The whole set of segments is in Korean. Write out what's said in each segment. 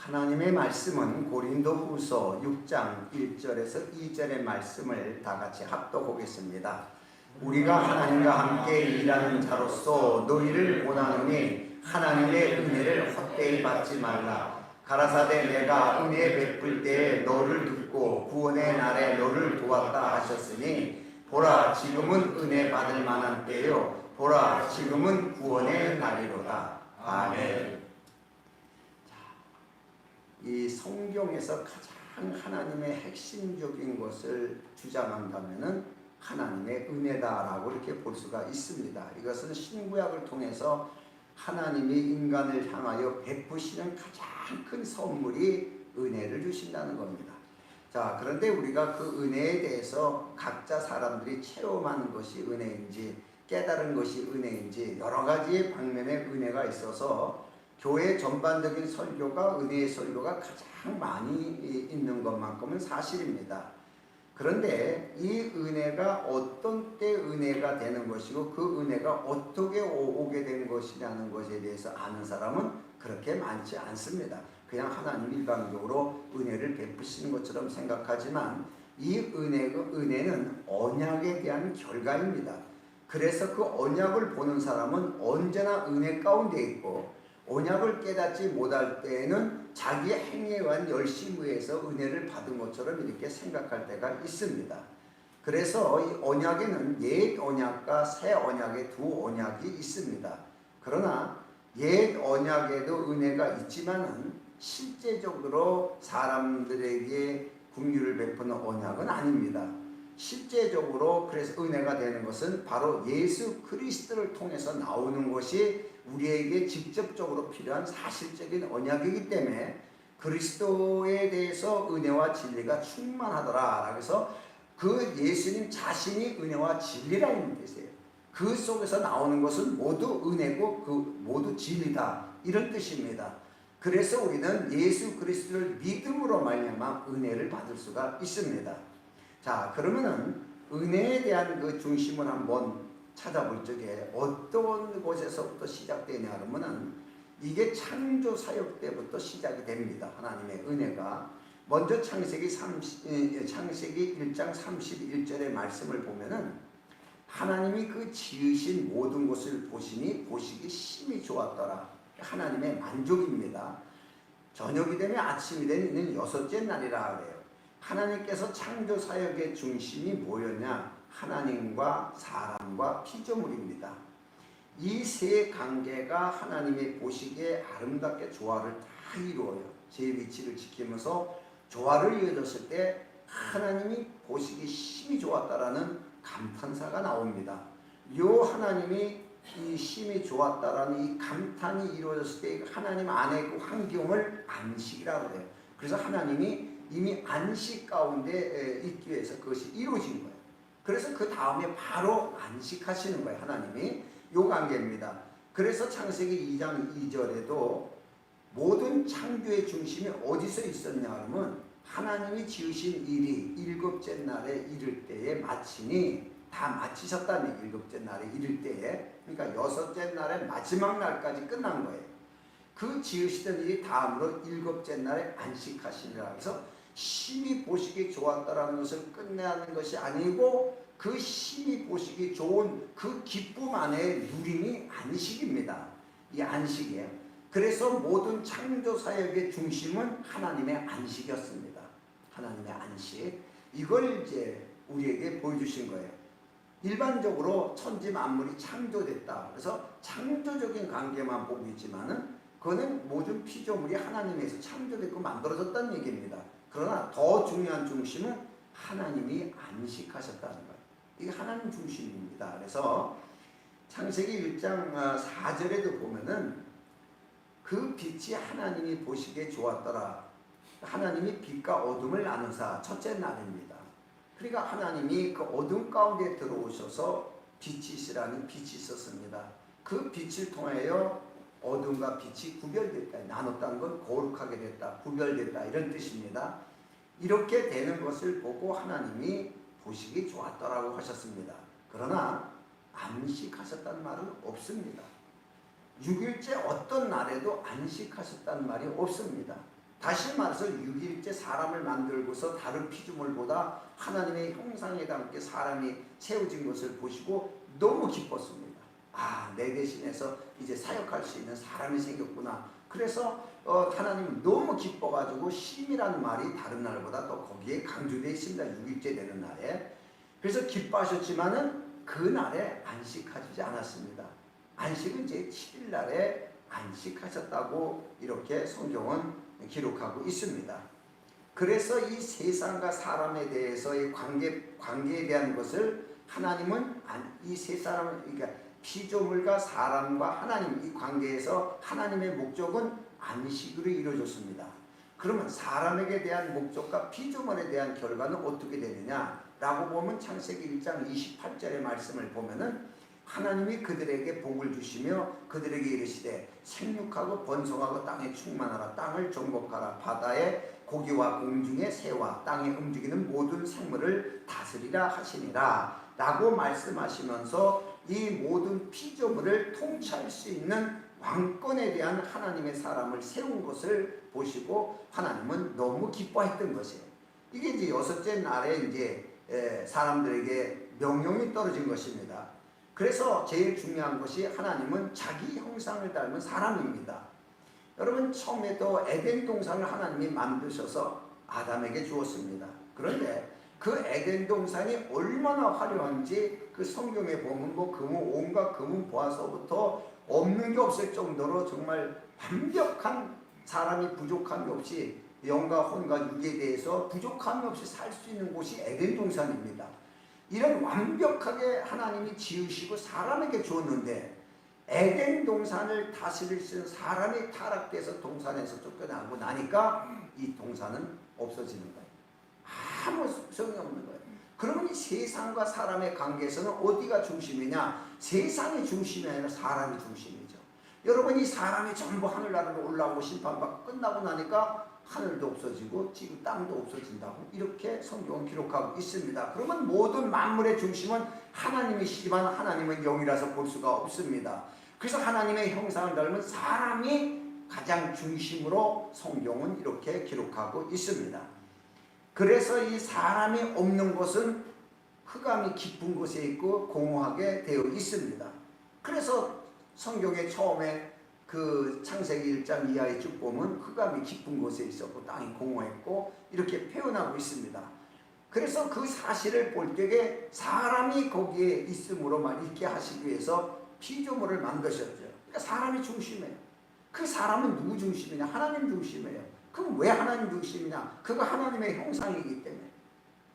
하나님의 말씀은 고린도후서 6장 1절에서 2절의 말씀을 다 같이 합독하겠습니다. 우리가 하나님과 함께 일하는 자로서 너희를 원하노니 하나님의 은혜를 헛되이 받지 말라. 가라사대 내가 은혜 베풀 때에 너를 듣고 구원의 날에 너를 도왔다 하셨으니 보라 지금은 은혜 받을 만한 때요 보라 지금은 구원의 날이로다. 아멘. 이 성경에서 가장 하나님의 핵심적인 것을 주장한다면은 하나님의 은혜다라고 이렇게 볼 수가 있습니다. 이것은 신구약을 통해서 하나님이 인간을 향하여 베푸시는 가장 큰 선물이 은혜를 주신다는 겁니다. 자, 그런데 우리가 그 은혜에 대해서 각자 사람들이 체험하는 것이 은혜인지 깨달은 것이 은혜인지 여러 가지의 방면의 은혜가 있어서 교회 전반적인 설교가 은혜의 설교가 가장 많이 있는 것만큼은 사실입니다. 그런데 이 은혜가 어떤 때 은혜가 되는 것이고 그 은혜가 어떻게 오게 된 것이냐는 것에 대해서 아는 사람은 그렇게 많지 않습니다. 그냥 하나님 일방적으로 은혜를 베푸시는 것처럼 생각하지만 이 은혜는 언약에 대한 결과입니다. 그래서 그 언약을 보는 사람은 언제나 은혜 가운데 있고 언약을 깨닫지 못할 때에는 자기의 행위에 의한 열심에 의해서 은혜를 받은 것처럼 이렇게 생각할 때가 있습니다. 그래서 이 언약에는 옛 언약과 새 언약의 두 언약이 있습니다. 그러나 옛 언약에도 은혜가 있지만은 실제적으로 사람들에게 긍휼을 베푸는 언약은 아닙니다. 실제적으로 그래서 은혜가 되는 것은 바로 예수 그리스도를 통해서 나오는 것이 우리에게 직접적으로 필요한 사실적인 언약이기 때문에 그리스도에 대해서 은혜와 진리가 충만하더라. 그래서 그 예수님 자신이 은혜와 진리라는 뜻이에요. 그 속에서 나오는 것은 모두 은혜고 그 모두 진리다. 이런 뜻입니다. 그래서 우리는 예수 그리스도를 믿음으로 말미암아 은혜를 받을 수가 있습니다. 자, 그러면은 은혜에 대한 그 중심을 한번 찾아볼 적에 어떤 곳에서부터 시작되냐 그러면은 이게 창조 사역 때부터 시작이 됩니다. 하나님의 은혜가. 먼저 창세기 1장 31절의 말씀을 보면은 하나님이 그 지으신 모든 것을 보시니 보시기 심히 좋았더라. 하나님의 만족입니다. 저녁이 되면 아침이 되는 여섯째 날이라 그래요. 하나님께서 창조 사역의 중심이 뭐였냐? 하나님과 사람과 피조물입니다. 이 세 관계가 하나님의 보시기에 아름답게 조화를 다 이루어요. 제 위치를 지키면서 조화를 이루어졌을 때 하나님이 보시기 심히 좋았다라는 감탄사가 나옵니다. 요 하나님이 이 심히 좋았다라는 이 감탄이 이루어졌을 때 하나님 안에 그 환경을 안식이라고 해요. 그래서 하나님이 이미 안식 가운데 있기 위해서 그것이 이루어진 거예요. 그래서 그 다음에 바로 안식하시는 거예요. 하나님이. 요 관계입니다. 그래서 창세기 2장 2절에도 모든 창조의 중심이 어디서 있었냐 하면 하나님이 지으신 일이 일곱째 날에 이를 때에 마치니 다 마치셨다는 일곱째 날에 이를 때에 그러니까 여섯째 날의 마지막 날까지 끝난 거예요. 그 지으시던 일이 다음으로 일곱째 날에 안식하시니라. 그래서 심히 보시기 좋았다라는 것을 끝내는 것이 아니고 그 심히 보시기 좋은 그 기쁨 안에 누림이 안식입니다. 이 안식이에요. 그래서 모든 창조 사역의 중심은 하나님의 안식이었습니다. 하나님의 안식. 이걸 이제 우리에게 보여주신 거예요. 일반적으로 천지 만물이 창조됐다. 그래서 창조적인 관계만 보고 있지만은 그거는 모든 피조물이 하나님에서 창조됐고 만들어졌다는 얘기입니다. 그러나 더 중요한 중심은 하나님이 안식하셨다는 거예요. 이게 하나님 중심입니다. 그래서 창세기 1장 4절에도 보면은 그 빛이 하나님이 보시기에 좋았더라. 하나님이 빛과 어둠을 나누사 첫째 날입니다. 그러니까 하나님이 그 어둠 가운데 들어오셔서 빛이시라는 빛이 있었습니다. 그 빛을 통하여 어둠과 빛이 구별됐다. 나눴다는 건 거룩하게 됐다. 구별됐다. 이런 뜻입니다. 이렇게 되는 것을 보고 하나님이 보시기 좋았더라고 하셨습니다. 그러나 안식하셨다는 말은 없습니다. 6일째 어떤 날에도 안식하셨다는 말이 없습니다. 다시 말해서 6일째 사람을 만들고서 다른 피조물보다 하나님의 형상에 담게 사람이 세워진 것을 보시고 너무 기뻤습니다. 아, 내 대신해서 이제 사역할 수 있는 사람이 생겼구나. 그래서 하나님은 너무 기뻐가지고 쉼이라는 말이 다른 날보다 또 거기에 강조되어 있습니다. 6일째 되는 날에. 그래서 기뻐하셨지만은 그 날에 안식하지 않았습니다. 안식은 이제 7일 날에 안식하셨다고 이렇게 성경은 기록하고 있습니다. 그래서 이 세상과 사람에 대해서의 관계에 대한 것을 하나님은 이 세 사람, 그러니까 피조물과 사람과 하나님 이 관계에서 하나님의 목적은 안식으로 이루어졌습니다. 그러면 사람에게 대한 목적과 피조물에 대한 결과는 어떻게 되느냐라고 보면 창세기 1장 28절의 말씀을 보면은 하나님이 그들에게 복을 주시며 그들에게 이르시되 생육하고 번성하고 땅에 충만하라. 땅을 정복하라. 바다의 고기와 공중의 새와 땅에 움직이는 모든 생물을 다스리라 하시니라 라고 말씀하시면서 이 모든 피조물을 통치할 수 있는 왕권에 대한 하나님의 사람을 세운 것을 보시고 하나님은 너무 기뻐했던 것이에요. 이게 이제 여섯째 날에 이제 사람들에게 명령이 떨어진 것입니다. 그래서 제일 중요한 것이 하나님은 자기 형상을 닮은 사람입니다. 여러분 처음에도 에덴 동산을 하나님이 만드셔서 아담에게 주었습니다. 그런데 그 에덴 동산이 얼마나 화려한지 그 성경에 보면 뭐 온갖 금은 보아서부터 없는 게 없을 정도로 정말 완벽한 사람이 부족함이 없이 영과 혼과 육에 대해서 부족함이 없이 살 수 있는 곳이 에덴 동산입니다. 이런 완벽하게 하나님이 지으시고 사람에게 주었는데 에덴 동산을 다스릴 수 있는 사람이 타락돼서 동산에서 쫓겨나고 나니까 이 동산은 없어지는 거예요. 아무 소용이 없는 거예요. 그러면 이 세상과 사람의 관계에서는 어디가 중심이냐? 세상이 중심이 아니라 사람이 중심이죠. 여러분 이 사람이 전부 하늘나라로 올라오고 심판받고 끝나고 나니까 하늘도 없어지고 지금 땅도 없어진다고 이렇게 성경은 기록하고 있습니다. 그러면 모든 만물의 중심은 하나님이시지만 하나님은 영이라서 볼 수가 없습니다. 그래서 하나님의 형상을 닮은 사람이 가장 중심으로 성경은 이렇게 기록하고 있습니다. 그래서 이 사람이 없는 곳은 흑암이 깊은 곳에 있고 공허하게 되어 있습니다. 그래서 성경의 처음에 그 창세기 1장 이하에 쭉 보면 흑암이 깊은 곳에 있었고 땅이 공허했고 이렇게 표현하고 있습니다. 그래서 그 사실을 볼 때에 사람이 거기에 있음으로만 있게 하시기 위해서 피조물을 만드셨죠. 그러니까 사람이 중심이에요. 그 사람은 누구 중심이냐? 하나님 중심이에요. 그럼 왜 하나님 중심이냐? 그가 하나님의 형상이기 때문에.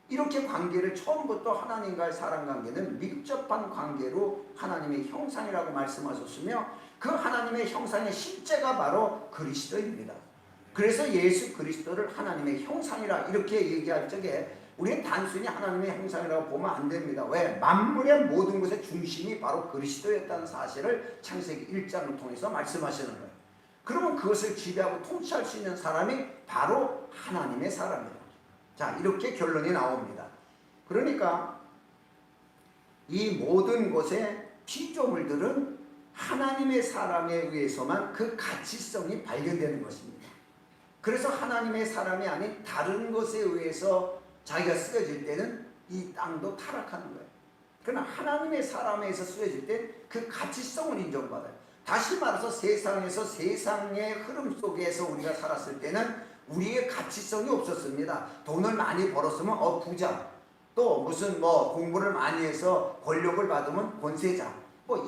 이렇게 관계를 처음부터 하나님과의 사람 관계는 밀접한 관계로 하나님의 형상이라고 말씀하셨으며 그 하나님의 형상의 실제가 바로 그리스도입니다. 그래서 예수 그리스도를 하나님의 형상이라 이렇게 얘기할 적에 우리는 단순히 하나님의 형상이라고 보면 안 됩니다. 왜? 만물의 모든 것의 중심이 바로 그리스도였다는 사실을 창세기 1장을 통해서 말씀하시는 거예요. 그러면 그것을 지배하고 통치할 수 있는 사람이 바로 하나님의 사람이에요. 자, 이렇게 결론이 나옵니다. 그러니까 이 모든 것의 피조물들은 하나님의 사람에 의해서만 그 가치성이 발견되는 것입니다. 그래서 하나님의 사람이 아닌 다른 것에 의해서 자기가 쓰여질 때는 이 땅도 타락하는 거예요. 그러나 하나님의 사람에서 쓰여질 때 그 가치성을 인정받아요. 다시 말해서 세상에서 세상의 흐름 속에서 우리가 살았을 때는 우리의 가치성이 없었습니다. 돈을 많이 벌었으면 부자, 또 무슨 공부를 많이 해서 권력을 받으면 권세자,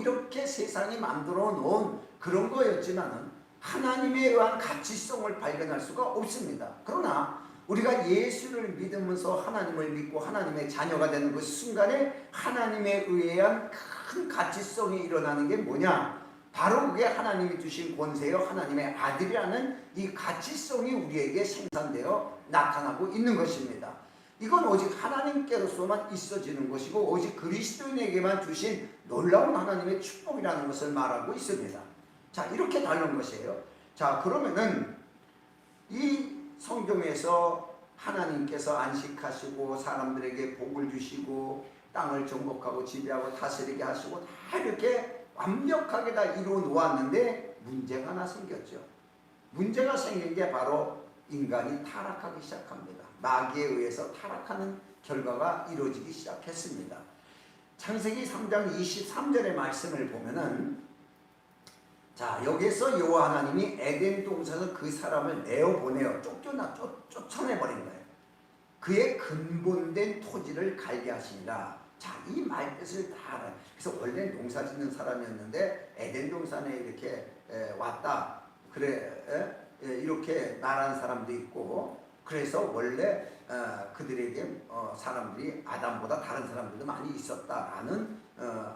이렇게 세상이 만들어 놓은 그런 거였지만은 하나님에 의한 가치성을 발견할 수가 없습니다. 그러나 우리가 예수를 믿으면서 하나님을 믿고 하나님의 자녀가 되는 그 순간에 하나님에 의한 큰 가치성이 일어나는 게 뭐냐? 바로 그게 하나님이 주신 권세요. 하나님의 아들이라는 이 가치성이 우리에게 생산되어 나타나고 있는 것입니다. 이건 오직 하나님께로서만 있어지는 것이고 오직 그리스도인에게만 주신 놀라운 하나님의 축복이라는 것을 말하고 있습니다. 자, 이렇게 다른 것이에요. 자, 그러면은 이 성경에서 하나님께서 안식하시고 사람들에게 복을 주시고 땅을 정복하고 지배하고 다스리게 하시고 다 이렇게 완벽하게 다 이루어 놓았는데 문제가 하나 생겼죠. 문제가 생긴 게 바로 인간이 타락하기 시작합니다. 마귀에 의해서 타락하는 결과가 이루어지기 시작했습니다. 창세기 3장 23절의 말씀을 보면은, 자, 여기에서 여호와 하나님이 에덴 동산에서 그 사람을 내어보내어 쫓아내버린 거예요. 그의 근본된 토지를 갈게 하시니라. 자, 이 말 뜻을 다 알아요. 그래서 원래 농사 짓는 사람이었는데 에덴 동산에 이렇게 왔다. 그래, 이렇게 말하는 사람도 있고, 그래서 원래 그들에게 사람들이 아담보다 다른 사람들도 많이 있었다라는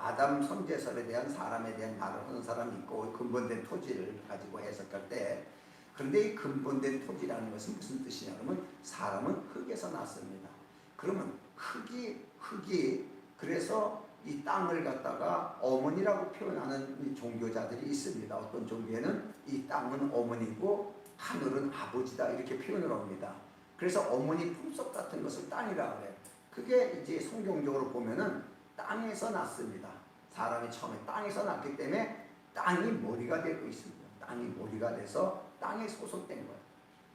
아담 선제설에 대한 사람에 대한 말을 하는 사람이 있고, 근본된 토지를 가지고 해석할 때, 그런데 이 근본된 토지라는 것은 무슨 뜻이냐 그러면 사람은 흙에서 났습니다. 그러면 흙이 그래서 이 땅을 갖다가 어머니라고 표현하는 종교자들이 있습니다. 어떤 종교에는 이 땅은 어머니고 하늘은 아버지다 이렇게 표현을 합니다. 그래서 어머니 품속 같은 것을 땅이라고 해요. 그게 이제 성경적으로 보면은 땅에서 났습니다. 사람이 처음에 땅에서 났기 때문에 땅이 머리가 되고 있습니다. 땅이 머리가 돼서 땅에 소속된 거예요.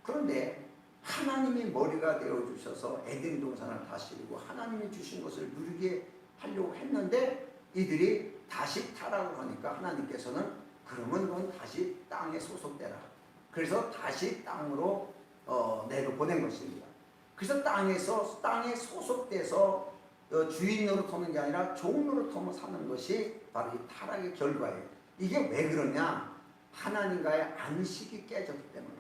그런데 하나님이 머리가 되어주셔서 에덴 동산을 다스리고 하나님이 주신 것을 누리게 하려고 했는데 이들이 다시 타락을 하니까 하나님께서는 그러면 넌 다시 땅에 소속되라. 그래서 다시 땅으로 내려보낸 것입니다. 그래서 땅에 소속돼서 주인 노릇하는 게 아니라 종 노릇하며 사는 것이 바로 이 타락의 결과예요. 이게 왜 그러냐? 하나님과의 안식이 깨졌기 때문에.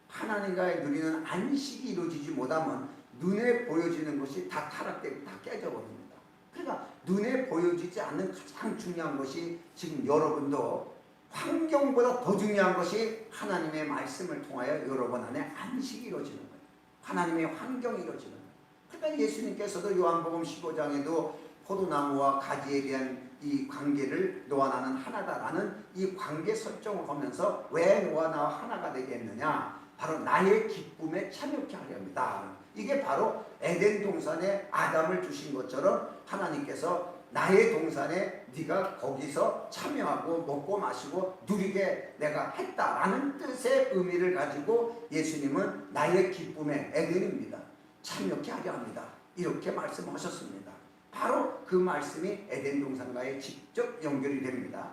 하나님과의 누리는 안식이 이루어지지 못하면 눈에 보여지는 것이 다 타락되고 다 깨져버립니다. 그러니까 눈에 보여지지 않는 가장 중요한 것이 지금 여러분도 환경보다 더 중요한 것이 하나님의 말씀을 통하여 여러분 안에 안식이 이루어지는 거예요. 하나님의 환경이 이루어지는 거예요. 그러니까 예수님께서도 요한복음 15장에도 포도나무와 가지에 대한 이 관계를 너와 나는 하나다라는 이 관계 설정을 하면서 왜 너와 나와 하나가 되게 했느냐? 바로 나의 기쁨에 참여케 하려 합니다. 이게 바로 에덴 동산에 아담을 주신 것처럼 하나님께서 나의 동산에 네가 거기서 참여하고 먹고 마시고 누리게 내가 했다라는 뜻의 의미를 가지고 예수님은 나의 기쁨에 에덴입니다. 참여케 하려 합니다. 이렇게 말씀하셨습니다. 바로 그 말씀이 에덴 동산과의 직접 연결이 됩니다.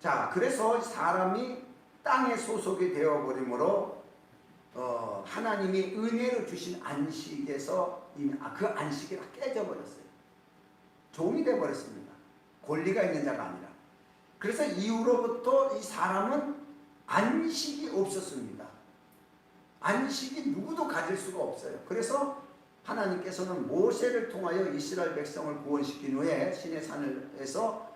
자, 그래서 사람이 땅에 소속이 되어버리므로 하나님이 은혜로 주신 안식에서 그 안식이 다 깨져버렸어요. 종이 되어버렸습니다. 권리가 있는 자가 아니라. 그래서 이후로부터 이 사람은 안식이 없었습니다. 안식이 누구도 가질 수가 없어요. 그래서 하나님께서는 모세를 통하여 이스라엘 백성을 구원시킨 후에 시내 산에서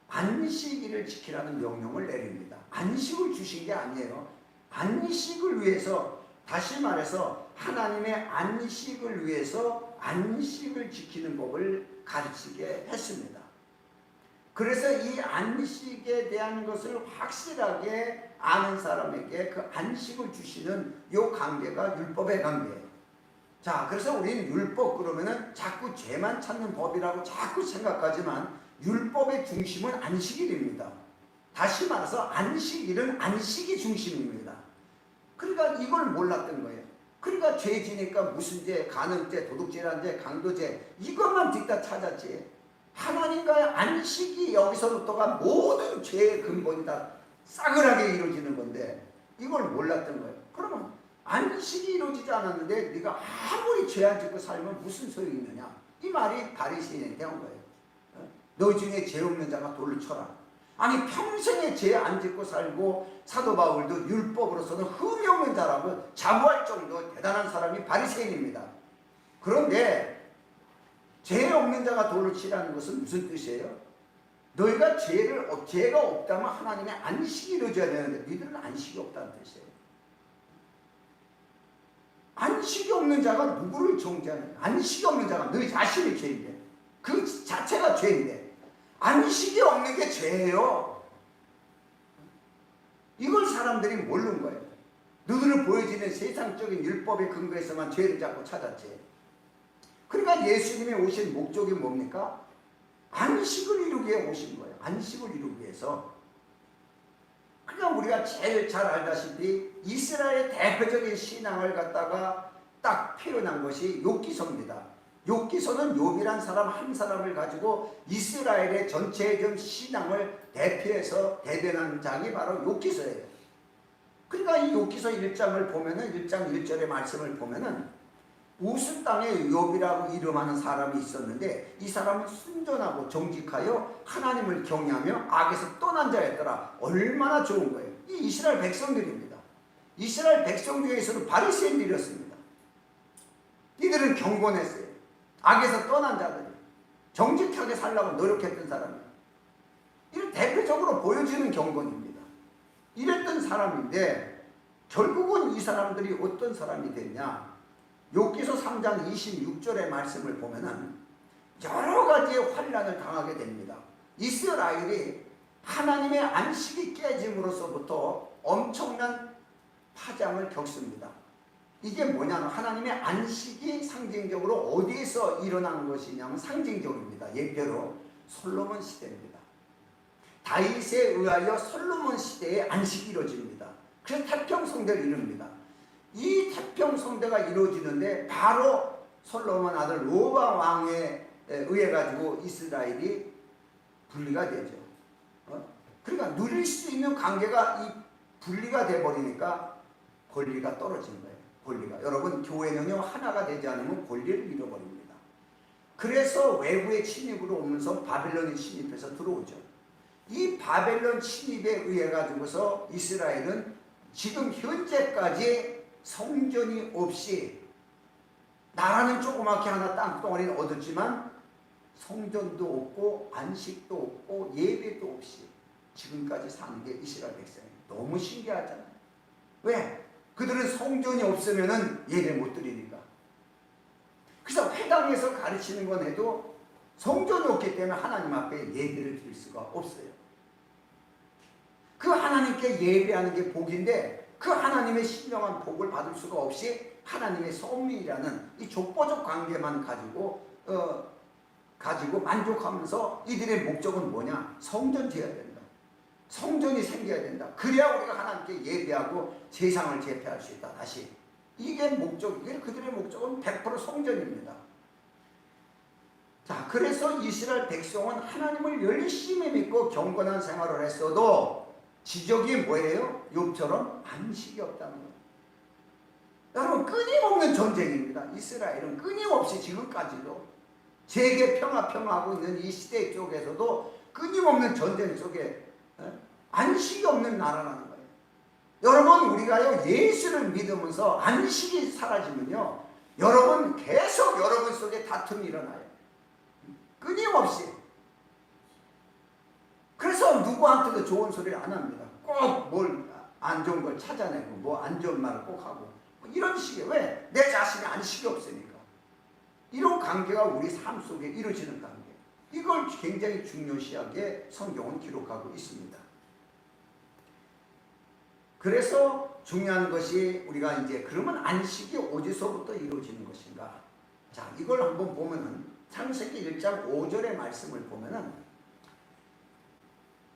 안식일을 지키라는 명령을 내립니다. 안식을 주신 게 아니에요. 안식을 위해서, 다시 말해서 하나님의 안식을 위해서 안식을 지키는 법을 가르치게 했습니다. 그래서 이 안식에 대한 것을 확실하게 아는 사람에게 그 안식을 주시는 이 관계가 율법의 관계예요. 자, 그래서 우리는 율법 그러면은 자꾸 죄만 찾는 법이라고 자꾸 생각하지만 율법의 중심은 안식일입니다. 다시 말해서 안식일은 안식이 중심입니다. 그러니까 이걸 몰랐던 거예요. 그러니까 죄 지니까 무슨 죄, 간음죄, 도둑질한 죄, 강도죄 이것만 뒤따 찾았지. 하나님과의 안식이 여기서부터가 모든 죄의 근본이 다 싸그라게 이루어지는 건데 이걸 몰랐던 거예요. 그러면 안식이 이루어지지 않았는데 네가 아무리 죄 안 짓고 살면 무슨 소용이 있느냐. 이 말이 바리새인한테 한 거예요. 너 중에 죄 없는 자가 돌을 쳐라. 아니 평생에 죄 안 짓고 살고 사도 바울도 율법으로서는 흠이 없는 자라고 자부할 정도 대단한 사람이 바리새인입니다. 그런데 죄 없는 자가 돌을 치라는 것은 무슨 뜻이에요? 너희가 죄가 없다면 하나님의 안식이 이루어져야 되는데 너희들은 안식이 없다는 뜻이에요. 안식이 없는 자가 누구를 정죄하느냐? 안식이 없는 자가 너희 자신이 죄인데 그 자체가 죄인데 안식이 없는 게 죄예요. 이걸 사람들이 모르는 거예요. 너희는 보여지는 세상적인 율법의 근거에서만 죄를 잡고 찾았지. 그러니까 예수님이 오신 목적이 뭡니까? 안식을 이루기 위해 오신 거예요. 안식을 이루기 위해서. 그러니까 우리가 제일 잘 알다시피 이스라엘의 대표적인 신앙을 갖다가 딱 표현한 것이 욥기서입니다. 욥기서는 욥이란 사람 한 사람을 가지고 이스라엘의 전체적 신앙을 대표해서 대변한 장이 바로 욥기서예요. 그러니까 이 욥기서 1장을 보면은 1장 1절의 말씀을 보면은 우스 땅에 욥이라고 이름하는 사람이 있었는데 이 사람은 순전하고 정직하여 하나님을 경외하며 악에서 떠난 자였더라. 얼마나 좋은 거예요. 이 이스라엘 백성들입니다. 이스라엘 백성 중에서도 바리새인들이었습니다. 이들은 경건했어요. 악에서 떠난 자들이 정직하게 살려고 노력했던 사람이에요. 이런 대표적으로 보여지는 경건입니다. 이랬던 사람인데 결국은 이 사람들이 어떤 사람이 됐냐? 욥기서 3장 26절의 말씀을 보면은 여러 가지의 환난을 당하게 됩니다. 이스라엘이 하나님의 안식이 깨짐으로써부터 엄청난 파장을 겪습니다. 이게 뭐냐면 하나님의 안식이 상징적으로 어디에서 일어난 것이냐면 상징적입니다. 예표로 솔로몬 시대입니다. 다윗에 의하여 솔로몬 시대에 안식이 이루어집니다. 그래서 태평성대를 이룹니다. 이 태평성대가 이루어지는데 바로 솔로몬 아들 로밤 왕에 의해 가지고 이스라엘이 분리가 되죠. 그러니까 누릴 수 있는 관계가 이 분리가 돼버리니까 권리가 떨어진 거예요. 권리가. 여러분 교회는요 하나가 되지 않으면 권리를 잃어버립니다. 그래서 외부의 침입으로 오면서 바벨론이 침입해서 들어오죠. 이 바벨론 침입에 의해 가지고서 이스라엘은 지금 현재까지 성전이 없이 나라는 조그맣게 하나 땅덩어리는 얻었지만 성전도 없고 안식도 없고 예배도 없이 지금까지 사는 게 이스라엘 백성이에요. 너무 신기하잖아요. 왜? 그들은 성전이 없으면 예배 못 드리니까. 그래서 회당에서 가르치는 건 해도 성전이 없기 때문에 하나님 앞에 예배를 드릴 수가 없어요. 그 하나님께 예배하는 게 복인데 그 하나님의 신령한 복을 받을 수가 없이 하나님의 섭리라는 이 족보적 관계만 가지고 만족하면서 이들의 목적은 뭐냐? 성전 지어야 된다. 성전이 생겨야 된다. 그래야 우리가 하나님께 예배하고 세상을 제패할 수 있다. 다시. 이게 그들의 목적은 100% 성전입니다. 자, 그래서 이스라엘 백성은 하나님을 열심히 믿고 경건한 생활을 했어도 지적이 뭐예요? 욥처럼 안식이 없다는 거예요. 여러분 끊임없는 전쟁입니다. 이스라엘은 끊임없이 지금까지도 세계 평화하고 있는 이 시대 쪽에서도 끊임없는 전쟁 속에 안식이 없는 나라라는 거예요. 여러분 우리가요 예수를 믿으면서 안식이 사라지면요 여러분 계속 여러분 속에 다툼이 일어나요. 끊임없이. 그래서 누구한테도 좋은 소리를 안 합니다. 꼭 뭘 안 좋은 걸 찾아내고 뭐 안 좋은 말을 꼭 하고 이런 식의 왜? 내 자신이 안식이 없으니까. 이런 관계가 우리 삶 속에 이루어지는 관계. 이걸 굉장히 중요시하게 성경은 기록하고 있습니다. 그래서 중요한 것이 우리가 이제 그러면 안식이 어디서부터 이루어지는 것인가? 자, 이걸 한번 보면은 창세기 1장 5절의 말씀을 보면은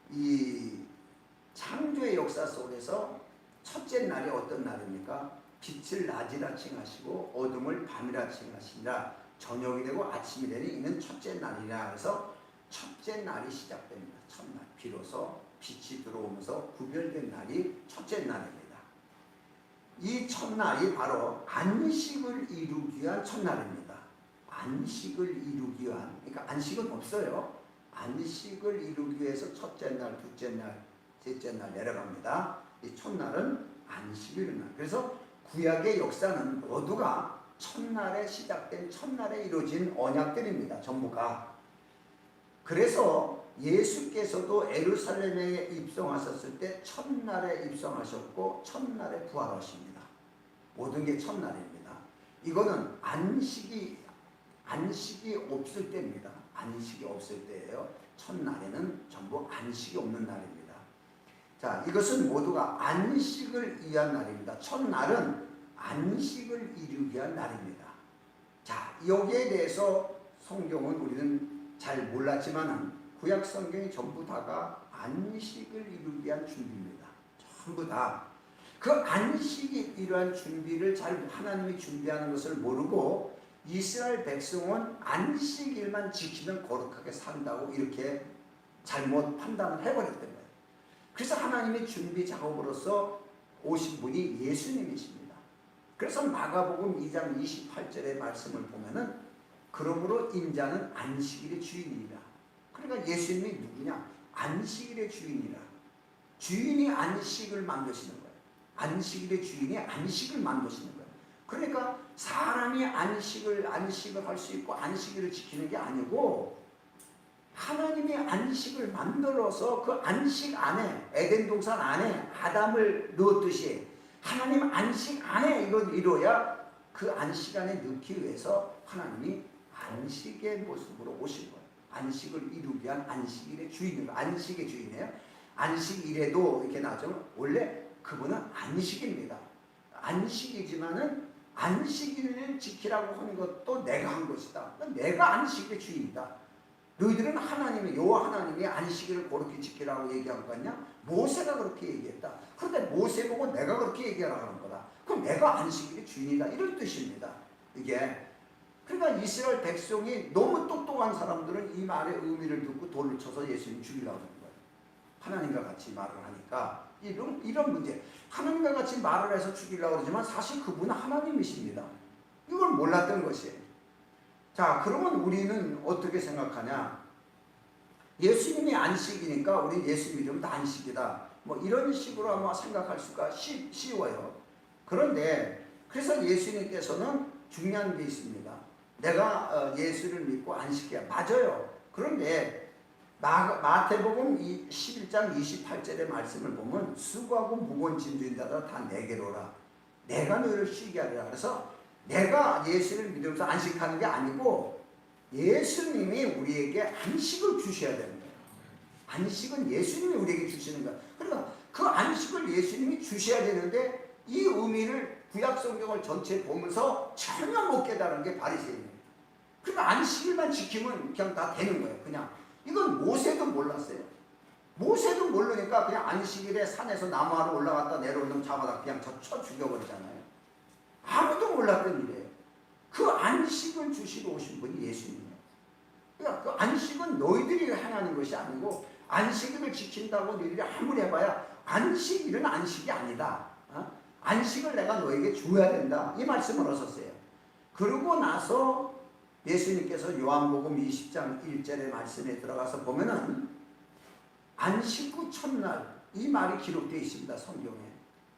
이 창조의 역사 속에서 첫째 날이 어떤 날입니까? 빛을 낮이라 칭하시고 어둠을 밤이라 칭하시니라. 저녁이 되고 아침이 되니 이는 첫째 날이라 해서 첫째 날이 시작됩니다. 첫날. 비로소 빛이 들어오면서 구별된 날이 첫째 날입니다. 이 첫날이 바로 안식을 이루기 위한 첫날입니다. 안식을 이루기 위한, 그러니까 안식은 없어요. 안식을 이루기 위해서 첫째 날, 둘째 날, 셋째 날 내려갑니다. 이 첫날은 안식일 날. 그래서 구약의 역사는 모두가 첫날에 시작된 첫날에 이루어진 언약들입니다. 전부가. 그래서 예수께서도 예루살렘에 입성하셨을 때 첫날에 입성하셨고 첫날에 부활하십니다. 모든 게 첫날입니다. 이거는 안식이 없을 때입니다. 안식이 없을 때예요. 첫날에는 전부 안식이 없는 날입니다. 자, 이것은 모두가 안식을 위한 날입니다. 첫날은 안식을 이루기 위한 날입니다. 자, 여기에 대해서 성경은 우리는 잘 몰랐지만 구약 성경이 전부 다가 안식을 이루기 위한 준비입니다. 전부 다 그 안식이 이러한 준비를 잘 하나님이 준비하는 것을 모르고 이스라엘 백성은 안식일만 지키면 거룩하게 산다고 이렇게 잘못 판단을 해버렸던 거예요. 그래서 하나님의 준비 작업으로서 오신 분이 예수님이십니다. 그래서 마가복음 2장 28절의 말씀을 보면은 그러므로 인자는 안식일의 주인이라. 그러니까 예수님이 누구냐? 안식일의 주인이라. 주인이 안식을 만드시는 거예요. 안식일의 주인이 안식을 만드시는 거예요. 그러니까 사람이 안식을 할 수 있고 안식일을 지키는 게 아니고 하나님이 안식을 만들어서 그 안식 안에 에덴 동산 안에 아담을 넣었듯이 하나님 안식 안에 이걸 이루어야 그 안식 안에 넣기 위해서 하나님이 안식의 모습으로 오신 거예요. 안식을 이루기 위한 안식일의 주인이에요. 안식의 주인이에요. 안식일에도 이렇게 나오죠. 원래 그분은 안식입니다. 안식이지만은 안식일을 지키라고 하는 것도 내가 한 것이다. 내가 안식의 주인이다. 너희들은 하나님의 여호와 하나님이 안식일을 그렇게 지키라고 얘기한 거 같냐? 모세가 그렇게 얘기했다. 그런데 모세 보고 내가 그렇게 얘기하라는 거다. 그럼 내가 안식일의 주인이다. 이런 뜻입니다. 이게 그러니까 이스라엘 백성이 너무 똑똑한 사람들은 이 말의 의미를 듣고 돌을 쳐서 예수님 죽이려고 하는 거예요. 하나님과 같이 말을 하니까 이런 문제. 하나님과 같이 말을 해서 죽이려고 그러지만 사실 그분은 하나님이십니다. 이걸 몰랐던 것이에요. 자, 그러면 우리는 어떻게 생각하냐? 예수님이 안식이니까 우리 예수 믿으면 다 안식이다. 뭐 이런 식으로 아마 생각할 수가 쉬워요. 그런데 그래서 예수님께서는 중요한 게 있습니다. 내가 예수를 믿고 안식해야 맞아요. 그런데 마태복음 11장 28절의 말씀을 보면 수고하고 무거운 짐진 자들 다 내게로 오라. 내가 너희를 쉬게 하리라. 그래서 내가 예수를 믿으면서 안식하는 게 아니고 예수님이 우리에게 안식을 주셔야 되는 거예요. 안식은 예수님이 우리에게 주시는 거예요. 그러니까 그 안식을 예수님이 주셔야 되는데 이 의미를 구약 성경을 전체 보면서 전혀 못 깨달은 게 바리새인이에요. 그러니까 안식일만 지키면 그냥 다 되는 거예요. 그냥 이건 모세도 몰랐어요. 모세도 모르니까 그냥 안식일에 산에서 나무 하러 올라갔다 내려오는 놈 잡아다 그냥 쳐 죽여버리잖아요. 아무도 몰랐던 일이에요. 그 안식을 주시러 오신 분이 예수님이에요. 그러니까 그 안식은 너희들이 행하는 것이 아니고 안식일을 지킨다고 너희들이 아무리 해봐야 안식일은 안식이 아니다. 안식을 내가 너에게 줘야 된다. 이 말씀을 하셨어요. 그러고 나서 예수님께서 요한복음 20장 1절의 말씀에 들어가서 보면은 안식 후 첫날 이 말이 기록되어 있습니다. 성경에.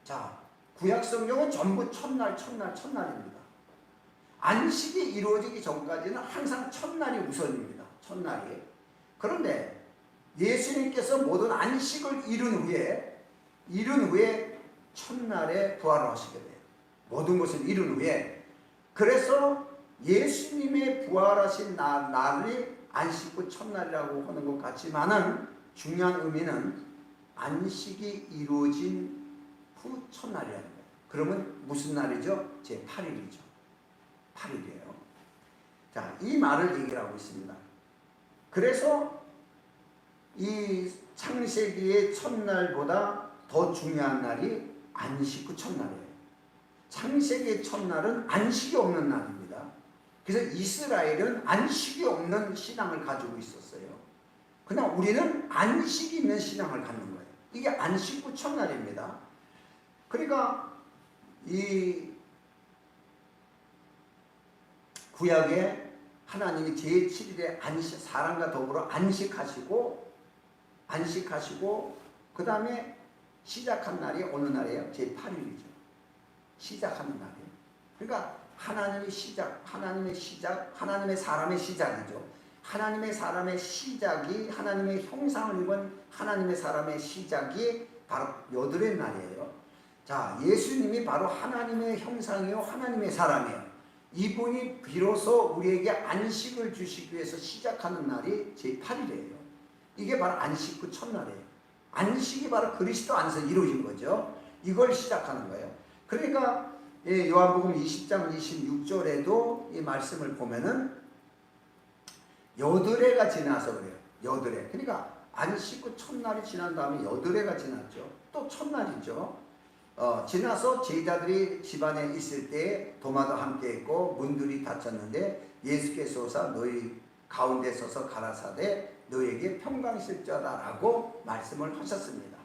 자, 구약 성경은 전부 첫날입니다. 안식이 이루어지기 전까지는 항상 첫날이 우선입니다. 첫날이. 그런데 예수님께서 모든 안식을 이룬 후에 첫날에 부활을 하시게 돼요. 모든 것을 이룬 후에. 그래서 예수님의 부활하신 날이 안식 후 첫날이라고 하는 것 같지만은 중요한 의미는 안식이 이루어진 후 첫날이라는 거예요. 그러면 무슨 날이죠? 제8일이죠. 8일이에요. 자, 이 말을 얘기를 하고 있습니다. 그래서 이 창세기의 첫날보다 더 중요한 날이 안식 후 첫날이에요. 창세기의 첫날은 안식이 없는 날입니다. 그래서 이스라엘은 안식이 없는 신앙을 가지고 있었어요. 그냥 우리는 안식이 있는 신앙을 갖는 거예요. 이게 안식 후 첫날입니다. 그러니까 이 구약에 하나님이 제7일에 사람과 더불어 안식하시고 그 다음에 시작한 날이 어느 날이에요? 제8일이죠. 시작하는 날이에요. 그러니까 하나님의 사람의 시작이죠. 하나님의 사람의 시작이 하나님의 형상을 입은 하나님의 사람의 시작이 바로 여드렛 날이에요. 자, 예수님이 바로 하나님의 형상이요 하나님의 사람이에요. 이분이 비로소 우리에게 안식을 주시기 위해서 시작하는 날이 제8일이에요. 이게 바로 안식 후 첫날이에요. 안식이 바로 그리스도 안에서 이루어진 거죠. 이걸 시작하는 거예요. 그러니까 요한복음 20장 26절에도 이 말씀을 보면은 여드레가 지나서 그래요. 여드레. 그러니까 안식 후 첫날이 지난 다음에 여드레가 지났죠. 또 첫날이죠. 지나서 제자들이 집안에 있을 때 도마도 함께 있고 문들이 닫혔는데 예수께서 오사 너희 가운데 서서 가라사대 너에게 평강이 있을지어다라고 말씀을 하셨습니다.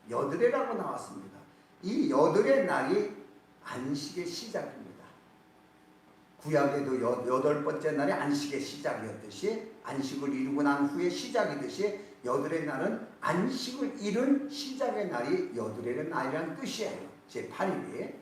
여드레라고 나왔습니다. 이 여드레 날이 안식의 시작입니다. 구약에도 8번째 날이 안식의 시작이었듯이 안식을 이루고 난 후에 시작이듯이 여드레 날은 안식을 이룬 시작의 날이 여드레 날이라는 뜻이에요. 제8일이.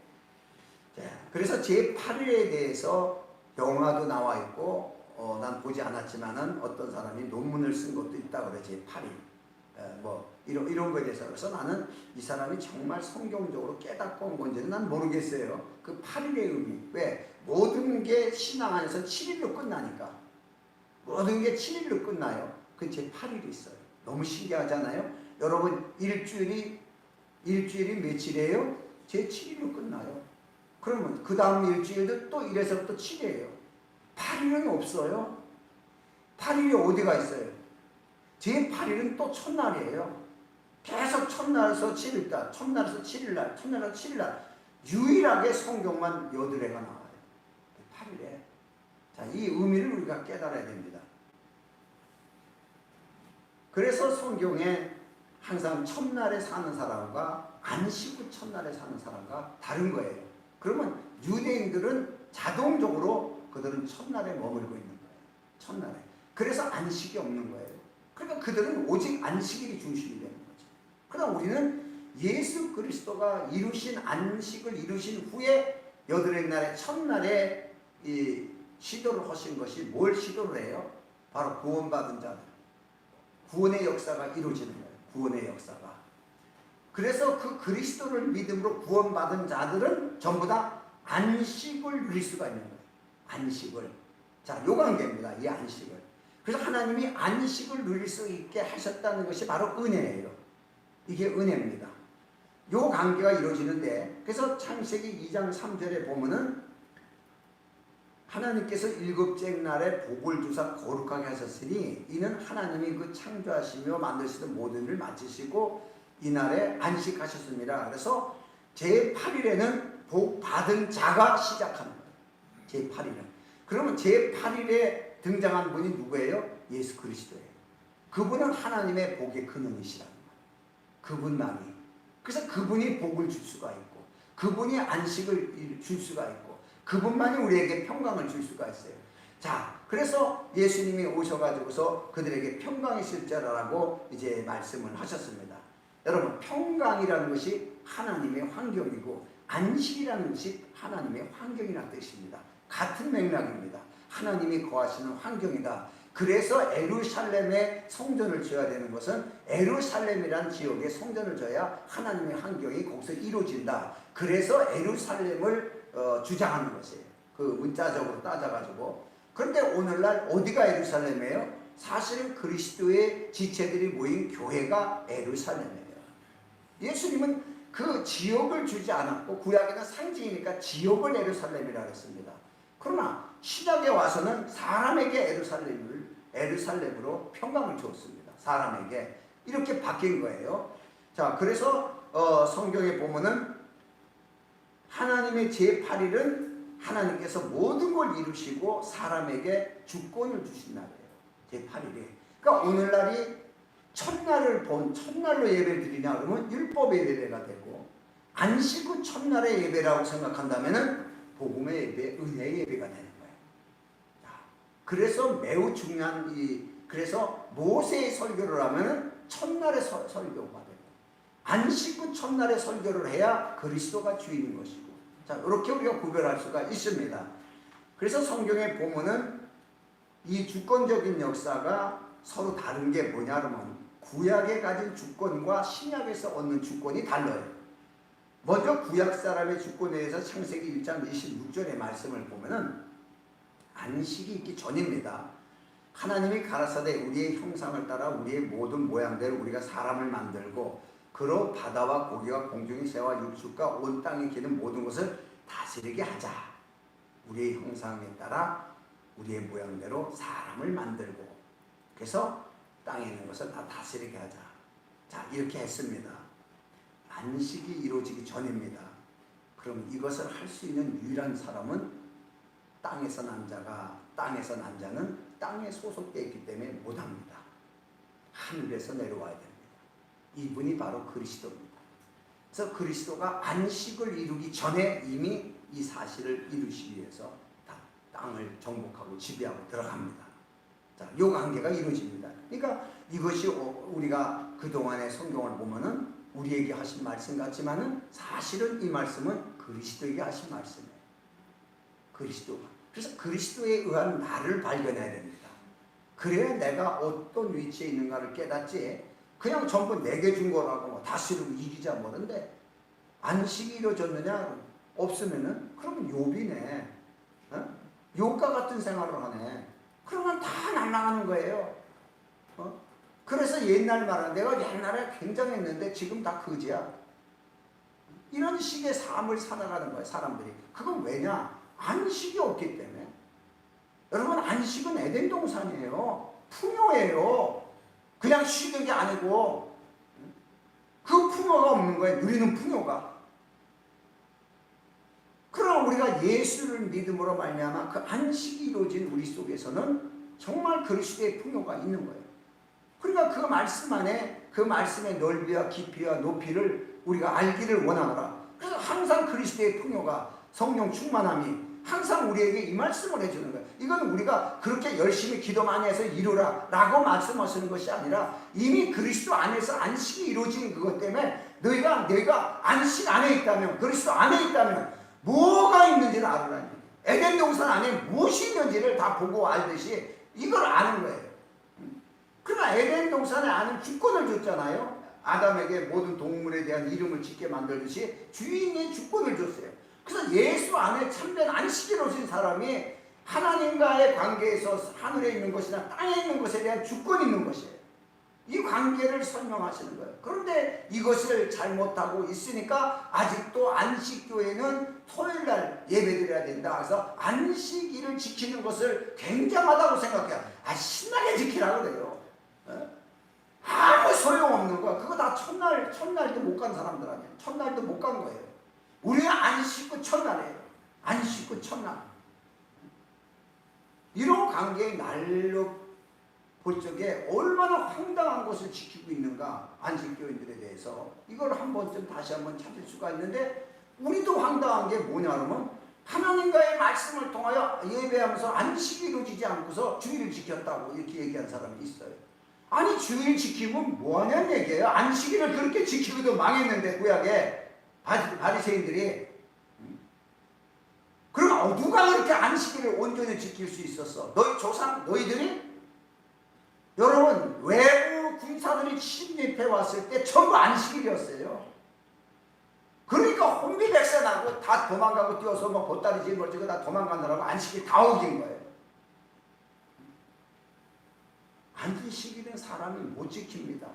그래서 제8일에 대해서 영화도 나와 있고 난 보지 않았지만은 어떤 사람이 논문을 쓴 것도 있다고 그래. 제8일. 뭐 이런 거에 대해서. 그래서 나는 이 사람이 정말 성경적으로 깨닫고 온 건지는 난 모르겠어요. 그 8일의 의미. 왜? 모든 게 신앙 안에서 7일로 끝나니까. 모든 게 7일로 끝나요. 그 제8일이 있어요. 너무 신기하잖아요. 여러분 일주일이 며칠이에요? 제7일로 끝나요. 그러면 그 다음 일주일도 또 1에서부터 7이에요. 8일은 없어요. 8일이 어디가 있어요? 제8일은 또 첫날이에요. 계속 첫날에서 7일날, 첫날에서 7일날, 첫날에서 7일날 유일하게 성경만 여드레가 나와요. 8일에. 자, 이 의미를 우리가 깨달아야 됩니다. 그래서 성경에 항상 첫날에 사는 사람과 안식 후 첫날에 사는 사람과 다른 거예요. 그러면 유대인들은 자동적으로 그들은 첫날에 머물고 있는 거예요. 첫날에. 그래서 안식이 없는 거예요. 그러니까 그들은 오직 안식일이 중심이 되는 거죠. 그러나 우리는 예수 그리스도가 이루신 안식을 이루신 후에 여드레 날의 첫날에 이 시도를 하신 것이 뭘 시도를 해요? 바로 구원받은 자들. 구원의 역사가 이루어지는 거예요. 구원의 역사가. 그래서 그 그리스도를 믿음으로 구원받은 자들은 전부 다 안식을 누릴 수가 있는 거예요. 안식을. 자, 요 관계입니다. 이 안식을. 그래서 하나님이 안식을 누릴 수 있게 하셨다는 것이 바로 은혜예요. 이게 은혜입니다. 요 관계가 이루어지는데, 그래서 창세기 2장 3절에 보면은 하나님께서 일곱째 날에 복을 주사 거룩하게 하셨으니 이는 하나님이 그 창조하시며 만드시던 모든 일을 마치시고 이날에 안식하셨습니다. 그래서 제8일에는 복 받은 자가 시작하는 거예요. 제8일은. 그러면 제8일에 등장한 분이 누구예요? 예수 그리스도예요. 그분은 하나님의 복의 근원이시라는 거예요. 그분만이. 그래서 그분이 복을 줄 수가 있고 그분이 안식을 줄 수가 있고 그분만이 우리에게 평강을 줄 수가 있어요. 자, 그래서 예수님이 오셔가지고서 그들에게 평강이 있을지라고 이제 말씀을 하셨습니다. 여러분, 평강이라는 것이 하나님의 환경이고 안식이라는 것이 하나님의 환경이라는 뜻입니다. 같은 맥락입니다. 하나님이 거하시는 환경이다. 그래서 에루살렘에 성전을 지어야 되는 것은 에루살렘이라는 지역에 성전을 지어야 하나님의 환경이 거기서 이루어진다. 그래서 에루살렘을 주장하는 것이에요. 그 문자적으로 따져가지고. 그런데 오늘날 어디가 에루살렘이에요? 사실은 그리스도의 지체들이 모인 교회가 에루살렘이에요. 예수님은 그 지역을 주지 않았고 구약에는 상징이니까 지역을 에루살렘이라고 했습니다. 그러나 신약에 와서는 사람에게 에루살렘으로 평강을 주었습니다. 사람에게. 이렇게 바뀐 거예요. 자, 그래서 성경에 보면은 하나님의 제8일은 하나님께서 모든 걸 이루시고 사람에게 주권을 주신 날이에요. 제8일이. 그러니까 오늘날이 첫날로 예배를 드리냐 그러면 율법의 예배가 되고 안식 후 첫날의 예배라고 생각한다면은 복음의 예배, 은혜의 예배가 되는 거예요. 자, 그래서 매우 중요한 그래서 모세의 설교를 하면은 첫날의 설교가 되고 안식 후 첫날의 설교를 해야 그리스도가 주인인 것이고. 자, 이렇게 우리가 구별할 수가 있습니다. 그래서 성경에 보면은 이 주권적인 역사가 서로 다른 게 뭐냐 그러면 구약에 가진 주권과 신약에서 얻는 주권이 달라요. 먼저 구약 사람의 주권에 대해서 창세기 1장 26절의 말씀을 보면은 안식이 있기 전입니다. 하나님이 가라사대 우리의 형상을 따라 우리의 모든 모양대로 우리가 사람을 만들고 그로 바다와 고기와 공중의 새와 육축과 온 땅에 기는 모든 것을 다스리게 하자. 우리의 형상에 따라 우리의 모양대로 사람을 만들고. 그래서 땅에 있는 것을 다 다스리게 하자. 자, 이렇게 했습니다. 안식이 이루어지기 전입니다. 그럼 이것을 할 수 있는 유일한 사람은 땅에서 난 자는 땅에 소속되어 있기 때문에 못합니다. 하늘에서 내려와야 됩니다. 이분이 바로 그리스도입니다. 그래서 그리스도가 안식을 이루기 전에 이미 이 사실을 이루시기 위해서 다 땅을 정복하고 지배하고 들어갑니다. 자, 이 관계가 이루어집니다. 그러니까 이것이 우리가 그동안의 성경을 보면은 우리에게 하신 말씀 같지만은 사실은 이 말씀은 그리스도에게 하신 말씀이에요. 그리스도가. 그래서 그리스도에 의한 나를 발견해야 됩니다. 그래야 내가 어떤 위치에 있는가를 깨닫지, 그냥 전부 내게 준 거라고 뭐 다스리고 이기자 뭐는데, 안식이 이루어졌느냐? 없으면은 그러면 욥이네. 욥과 같은 생활을 하네. 그러면 다 날아가는 거예요. 그래서 옛날 말은 내가 옛날에 굉장했는데 지금 다 거지야. 이런 식의 삶을 살아가는 거예요, 사람들이. 그건 왜냐? 안식이 없기 때문에. 여러분, 안식은 에덴 동산이에요. 풍요예요. 그냥 쉬는 게 아니고 그 풍요가 없는 거예요. 누리는 풍요가. 그러나 우리가 예수를 믿음으로 말미암아 그 안식이 이루어진 우리 속에서는 정말 그리스도의 풍요가 있는 거예요. 그러니까 그 말씀 안에 그 말씀의 넓이와 깊이와 높이를 우리가 알기를 원하노라. 그래서 항상 그리스도의 풍요가, 성령 충만함이 항상 우리에게 이 말씀을 해주는 거예요. 이건 우리가 그렇게 열심히 기도 많이 해서 이루라 라고 말씀하시는 것이 아니라 이미 그리스도 안에서 안식이 이루어진 그것 때문에 내가 안식 안에 있다면, 그리스도 안에 있다면 뭐가 있는지를 알으라니. 에덴 동산 안에 무엇이 있는지를 다 보고 알듯이 이걸 아는 거예요. 그러나 에덴 동산에 아는 주권을 줬잖아요. 아담에게 모든 동물에 대한 이름을 짓게 만들듯이 주인의 주권을 줬어요. 그래서 예수 안에 참된 안식이 이루어진 사람이 하나님과의 관계에서 하늘에 있는 것이나 땅에 있는 것에 대한 주권이 있는 것이에요. 이 관계를 설명하시는 거예요. 그런데 이것을 잘못하고 있으니까 아직도 안식교회는 토요일날 예배드려야 된다. 그래서 안식일을 지키는 것을 굉장하다고 생각해요. 신나게 지키라고 그래요. 아무 소용없는 거야. 그거 다 첫날도 못 간 사람들 아니에요. 첫날도 못 간 거예요. 우리는 안 씻고 첫날이에요. 안 씻고 첫날. 이런 관계의 날로 볼 적에 얼마나 황당한 것을 지키고 있는가, 안식교인들에 대해서. 이걸 한 번쯤 다시 한번 찾을 수가 있는데, 우리도 황당한 게 뭐냐 그러면 하나님과의 말씀을 통하여 예배하면서 안식이 이루어지지 않고서 주일을 지켰다고 이렇게 얘기한 사람이 있어요. 아니, 주일 지키면 뭐하냐는 얘기예요. 안식일을 그렇게 지키고도 망했는데, 구약에 바리새인들이. 그럼 누가 그렇게 안식일을 온전히 지킬 수 있었어? 너희 조상, 너희들이? 여러분, 외부 군사들이 침입해 왔을 때 전부 안식일이었어요. 그러니까 혼비백산하고 다 도망가고 뛰어서 뭐 보따리 짐을 지고 다 도망가느라고 안식일 다 어긴 거예요. 안식일은 사람이 못 지킵니다.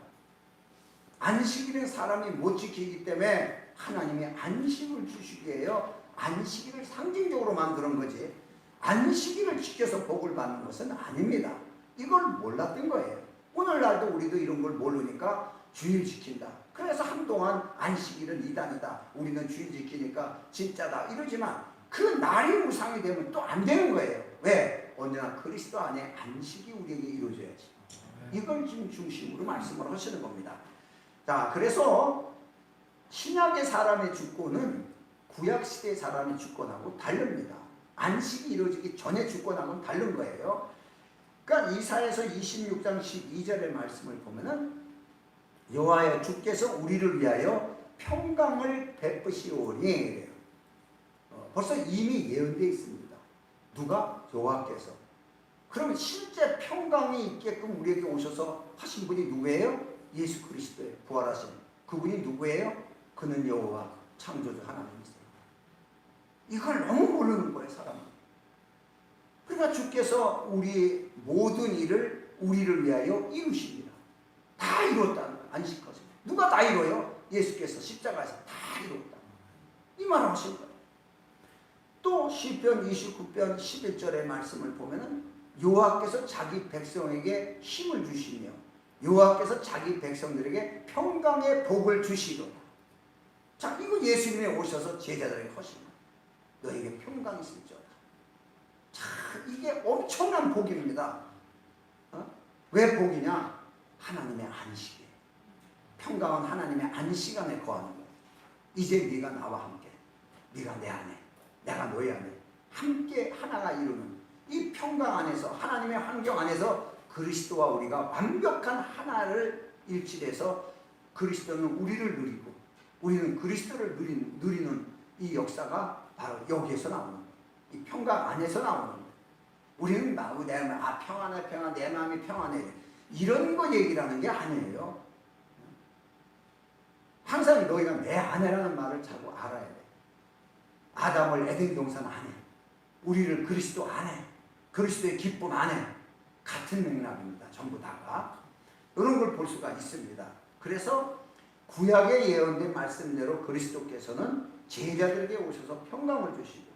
안식일은 사람이 못 지키기 때문에 하나님이 안식을 주시기 위해요. 안식일을 상징적으로 만드는 거지, 안식일을 지켜서 복을 받는 것은 아닙니다. 이걸 몰랐던 거예요. 오늘날도 우리도 이런 걸 모르니까 주일 지킨다. 그래서 한동안 안식일은 이단이다, 우리는 주일 지키니까 진짜다 이러지만 그 날이 무상이 되면 또 안 되는 거예요. 왜? 언제나 그리스도 안에 안식이 우리에게 이루어져야지. 이걸 지금 중심으로 말씀을 하시는 겁니다. 자, 그래서 신약의 사람의 주권은 구약시대의 사람의 주권하고 다릅니다. 안식이 이루어지기 전의 주권하고는 다른 거예요. 그러니까 이사야서 26장 12절의 말씀을 보면은 여호와여 주께서 우리를 위하여 평강을 베푸시오니 이래요. 벌써 이미 예언되어 있습니다. 누가? 여호와께서. 그러면 실제 평강이 있게끔 우리에게 오셔서 하신 분이 누구예요? 예수 그리스도예요. 부활하신 그분이 누구예요? 그는 여호와 창조주 하나님이세요. 이걸 너무 모르는 거예요, 사람은. 그러니까 주께서 우리의 모든 일을 우리를 위하여 이루십니다. 다 이뤘다는 거예요. 안식하세요. 누가 다 이뤄요? 예수께서 십자가에서 다 이뤘다. 이 말을 하신 거예요. 또 시편 29편 11절의 말씀을 보면은 여호와께서 자기 백성에게 힘을 주시며 여호와께서 자기 백성들에게 평강의 복을 주시도다. 자, 이거 예수님이 오셔서 제자들에게 하신 거예요. 너에게 평강이 있을지어다. 자, 이게 엄청난 복입니다. 왜 복이냐? 하나님의 안식이에요. 평강은 하나님의 안식 안에 거하는 거예요. 이제 네가 나와 함께, 네가 내 안에, 내가 너희 안에 함께 하나가 이루는 이 평강 안에서, 하나님의 환경 안에서 그리스도와 우리가 완벽한 하나를 일치해서 그리스도는 우리를 누리고 우리는 그리스도를 누리는 이 역사가 바로 여기에서 나오는 거예요. 이 평강 안에서 나오는 거예요. 우리는 내 마음, 평안해, 평안, 내 마음이 평안해, 이런 거 얘기라는 게 아니에요. 항상 너희가 내 아내라는 말을 자꾸 알아야 돼. 아담을 에덴 동산 안에, 우리를 그리스도 안에, 그리스도의 기쁨 안에, 같은 맥락입니다. 전부 다가. 이런 걸 볼 수가 있습니다. 그래서 구약에 예언된 말씀대로 그리스도께서는 제자들에게 오셔서 평강을 주시고,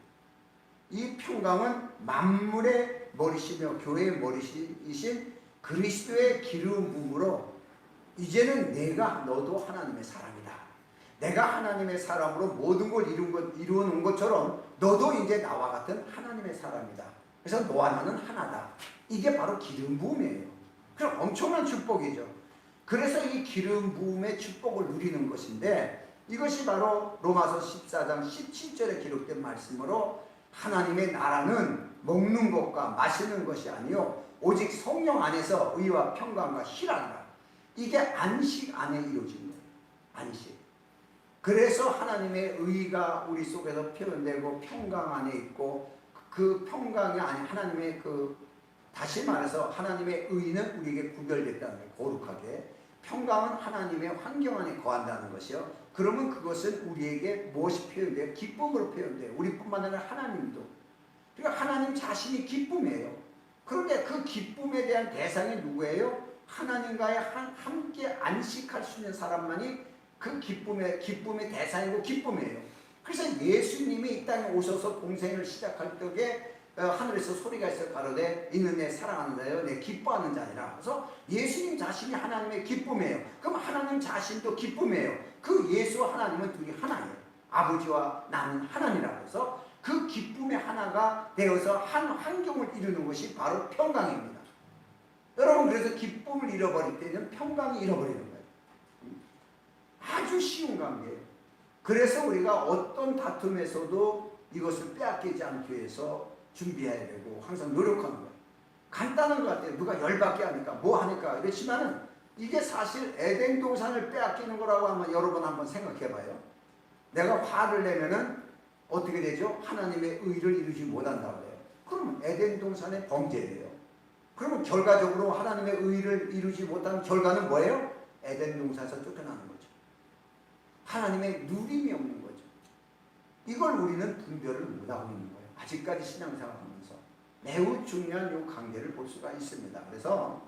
이 평강은 만물의 머리시며 교회의 머리이신 그리스도의 기름 부음으로 이제는 내가 너도 하나님의 사람이다. 내가 하나님의 사람으로 모든 걸 이루어 놓은 것처럼 너도 이제 나와 같은 하나님의 사람이다. 그래서 너와 나는 하나다. 이게 바로 기름 부음이에요. 그럼 엄청난 축복이죠. 그래서 이 기름 부음의 축복을 누리는 것인데, 이것이 바로 로마서 14장 17절에 기록된 말씀으로 하나님의 나라는 먹는 것과 마시는 것이 아니요 오직 성령 안에서 의와 평강과 희락이라. 이게 안식 안에 이루어진 거예요. 안식. 그래서 하나님의 의가 우리 속에서 표현되고 평강 안에 있고, 그 평강이 아닌 하나님의 다시 말해서 하나님의 의는 우리에게 구별됐다는 거예요. 거룩하게. 평강은 하나님의 환경 안에 거한다는 것이요. 그러면 그것은 우리에게 무엇이 표현돼요? 기쁨으로 표현돼요. 우리뿐만 아니라 하나님도. 그러니까 하나님 자신이 기쁨이에요. 그런데 그 기쁨에 대한 대상이 누구예요? 하나님과의 함께 안식할 수 있는 사람만이 그 기쁨의 대상이고 기쁨이에요. 그래서 예수님이 이 땅에 오셔서 공생을 시작할 때에 하늘에서 소리가 있어 가로되 이는 내 사랑하는 자요 내 기뻐하는 자니라. 그래서 예수님 자신이 하나님의 기쁨이에요. 그럼 하나님 자신도 기쁨이에요. 그 예수와 하나님은 둘이 하나예요. 아버지와 나는 하나니라고 해서 그 기쁨의 하나가 되어서 한 환경을 이루는 것이 바로 평강입니다. 여러분, 그래서 기쁨을 잃어버릴 때는 평강이 잃어버리는 거예요. 아주 쉬운 관계예요. 그래서 우리가 어떤 다툼에서도 이것을 빼앗기지 않기 위해서 준비해야 되고 항상 노력하는 거예요. 간단한 것 같아요. 누가 열받게 하니까 뭐 하니까 그렇지만은 이게 사실 에덴 동산을 빼앗기는 거라고 하면 여러분 한번 생각해 봐요. 내가 화를 내면은 어떻게 되죠? 하나님의 의를 이루지 못한다고 해요. 그러면 에덴 동산의 범죄예요. 그러면 결과적으로 하나님의 의를 이루지 못하는 결과는 뭐예요? 에덴 동산에서 쫓겨나는 거죠. 하나님의 누림이 없는 거죠. 이걸 우리는 분별을 못하고 있는 거예요. 아직까지 신앙생활하면서 매우 중요한 이 관계를 볼 수가 있습니다. 그래서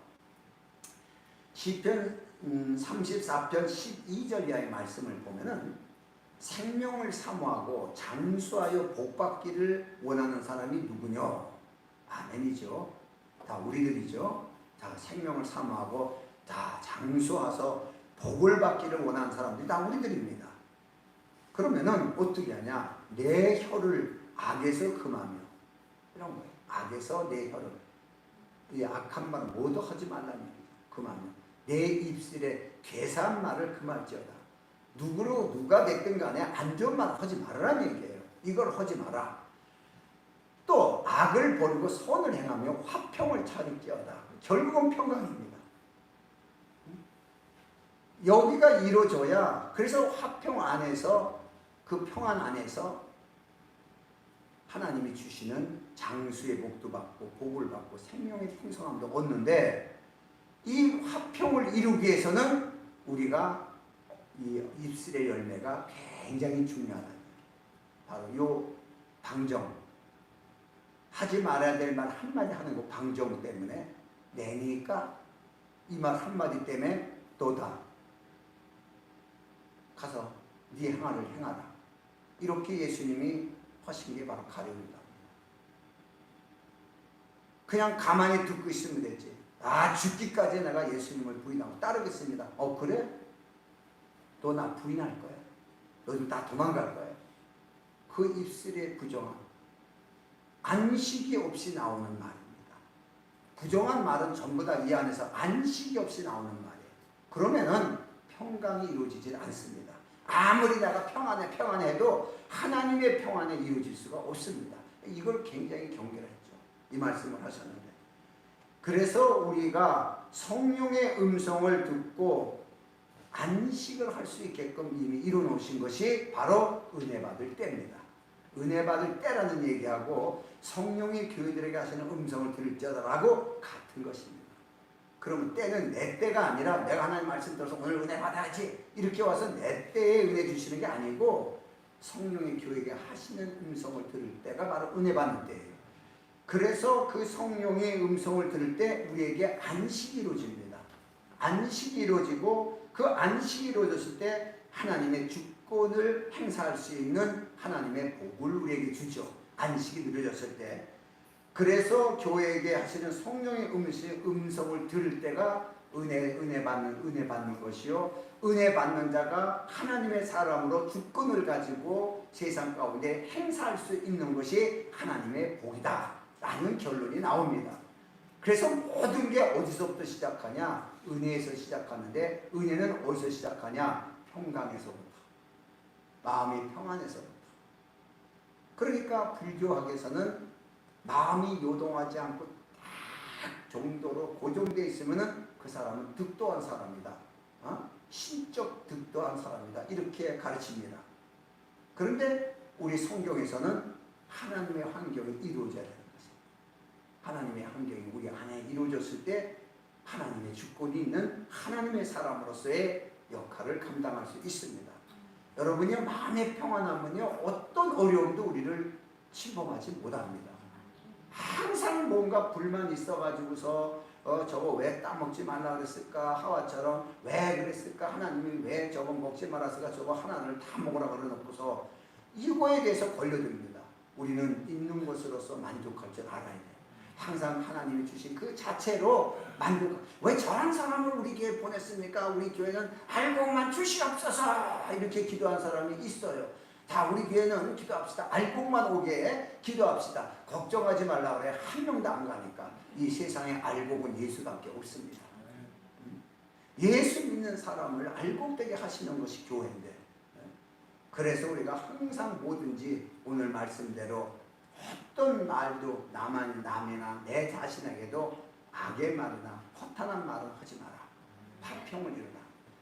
시편 34편 12절 이하의 말씀을 보면은 생명을 사모하고 장수하여 복받기를 원하는 사람이 누구냐? 아멘이죠. 다 우리들이죠. 자, 생명을 사모하고 다 장수하서 복을 받기를 원하는 사람들이 다 우리들입니다. 그러면은 어떻게 하냐? 내 혀를 악에서 금하며, 이런 거예요. 악에서 내 혀를, 이 악한 말을 모두 하지 말라는 얘기죠. 금하며 내 입술에 괴사한 말을 금할지어다. 누가 됐든 간에 안 좋은 말 하지 말라는 얘기예요. 이걸 하지 마라. 또 악을 버리고 선을 행하며 화평을 찾을지어다. 결국은 평강입니다. 여기가 이루어져야, 그래서 화평 안에서, 그 평안 안에서 하나님이 주시는 장수의 복도 받고 복을 받고 생명의 풍성함도 얻는데, 이 화평을 이루기 위해서는 우리가 이 입술의 열매가 굉장히 중요하다. 바로 이 방정, 하지 말아야 될 말 한마디 하는 거 방정 때문에 내니까 이 말 한마디 때문에 너다 가서 네 행하를 행하라. 이렇게 예수님이 하신 게 바로 가룟유다. 그냥 가만히 듣고 있으면 되지. 죽기까지 내가 예수님을 부인하고 따르겠습니다. 그래? 너 나 부인할 거야? 너 나 도망갈 거야? 그 입술에 부정함, 안식이 없이 나오는 말입니다. 부정한 말은 전부 다 이 안에서 안식이 없이 나오는 말이에요. 그러면은 평강이 이루어지질 않습니다. 아무리 내가 평안해 해도 하나님의 평안에 이루어질 수가 없습니다. 이걸 굉장히 경계했죠. 이 말씀을 하셨는데, 그래서 우리가 성령의 음성을 듣고 안식을 할 수 있게끔 이미 이루어놓으신 것이 바로 은혜 받을 때입니다. 은혜 받을 때라는 얘기하고 성령이 교회들에게 하시는 음성을 들을 때라고 같은 것입니다. 그러면 때는 내 때가 아니라 내가 하나님 말씀 들어서 오늘 은혜 받아야지 이렇게 와서 내 때에 은혜 주시는 게 아니고 성령의 교회에게 하시는 음성을 들을 때가 바로 은혜 받는 때예요. 그래서 그 성령의 음성을 들을 때 우리에게 안식이 이루어집니다. 안식이 이루어지고 그 안식이 이루어졌을 때 하나님의 주권을 행사할 수 있는 하나님의 복을 우리에게 주죠. 안식이 이루어졌을 때. 그래서 교회에게 하시는 성령의 음성을 들을 때가 은혜 받는 것이요. 은혜 받는 자가 하나님의 사람으로 주권을 가지고 세상 가운데 행사할 수 있는 것이 하나님의 복이다 라는 결론이 나옵니다. 그래서 모든 게 어디서부터 시작하냐? 은혜에서 시작하는데, 은혜는 어디서 시작하냐? 평강에서부터, 마음이 평안해서부터. 그러니까 불교학에서는 마음이 요동하지 않고 딱 정도로 고정되어 있으면 그 사람은 득도한 사람이다. 신적 득도한 사람이다. 이렇게 가르칩니다. 그런데 우리 성경에서는 하나님의 환경이 이루어져야 되는 것입니다. 하나님의 환경이 우리 안에 이루어졌을 때 하나님의 주권이 있는 하나님의 사람으로서의 역할을 감당할 수 있습니다. 여러분이 마음의 평안하면요, 어떤 어려움도 우리를 침범하지 못합니다. 항상 뭔가 불만이 있어가지고서 저거 왜 따먹지 말라 그랬을까? 하와처럼 왜 그랬을까? 하나님이 왜 저거 먹지 말았을까? 저거 하나를 다 먹으라 그러놓고서 이거에 대해서 걸려듭니다. 우리는 있는 것으로서 만족할 줄 알아야 돼요. 항상 하나님이 주신 그 자체로 왜 저런 사람을 우리 교회에 보냈습니까? 우리 교회는 알곡만 주시옵소서 이렇게 기도한 사람이 있어요. 다 우리 교회는 기도합시다. 알곡만 오게 기도합시다. 걱정하지 말라 그래. 한 명도 안 가니까. 이 세상에 알곡은 예수밖에 없습니다. 예수 믿는 사람을 알곡되게 하시는 것이 교회인데, 그래서 우리가 항상 뭐든지 오늘 말씀대로 어떤 말도 남이나 내 자신에게도 악의 말이나 허탄한 말을 하지 마라. 화평을 이루라.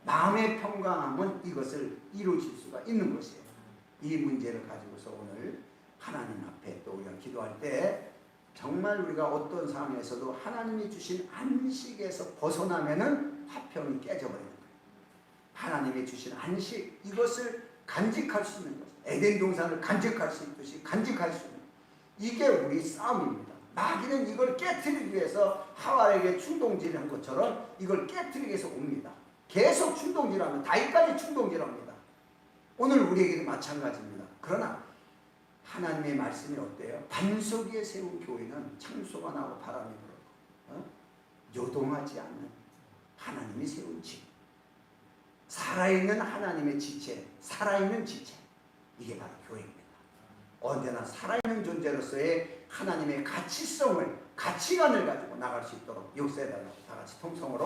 마음의 평강함은 이것을 이루어질 수가 있는 것이에요. 이 문제를 가지고서 오늘 하나님 앞에 또 우리가 기도할 때 정말 우리가 어떤 상황에서도 하나님이 주신 안식에서 벗어나면은 화평이 깨져버리는 거예요. 하나님이 주신 안식, 이것을 간직할 수 있는 것, 에덴 동산을 간직할 수 있듯이 간직할 수 있는 것. 이게 우리 싸움입니다. 마귀는 이걸 깨트리기 위해서 하와에게 충동질한 것처럼 이걸 깨트리기 위해서 옵니다. 계속 충동질하면 다윗까지 충동질합니다. 오늘 우리에게도 마찬가지입니다. 그러나 하나님의 말씀이 어때요? 반석 위에 세운 교회는 창소가 나고 바람이 불어도 요동하지 않는 하나님이 세운 집, 살아있는 하나님의 지체, 살아있는 지체, 이게 바로 교회입니다. 언제나 살아있는 존재로서의 하나님의 가치성을, 가치관을 가지고 나갈 수 있도록 역사해달라고 다 같이 통성으로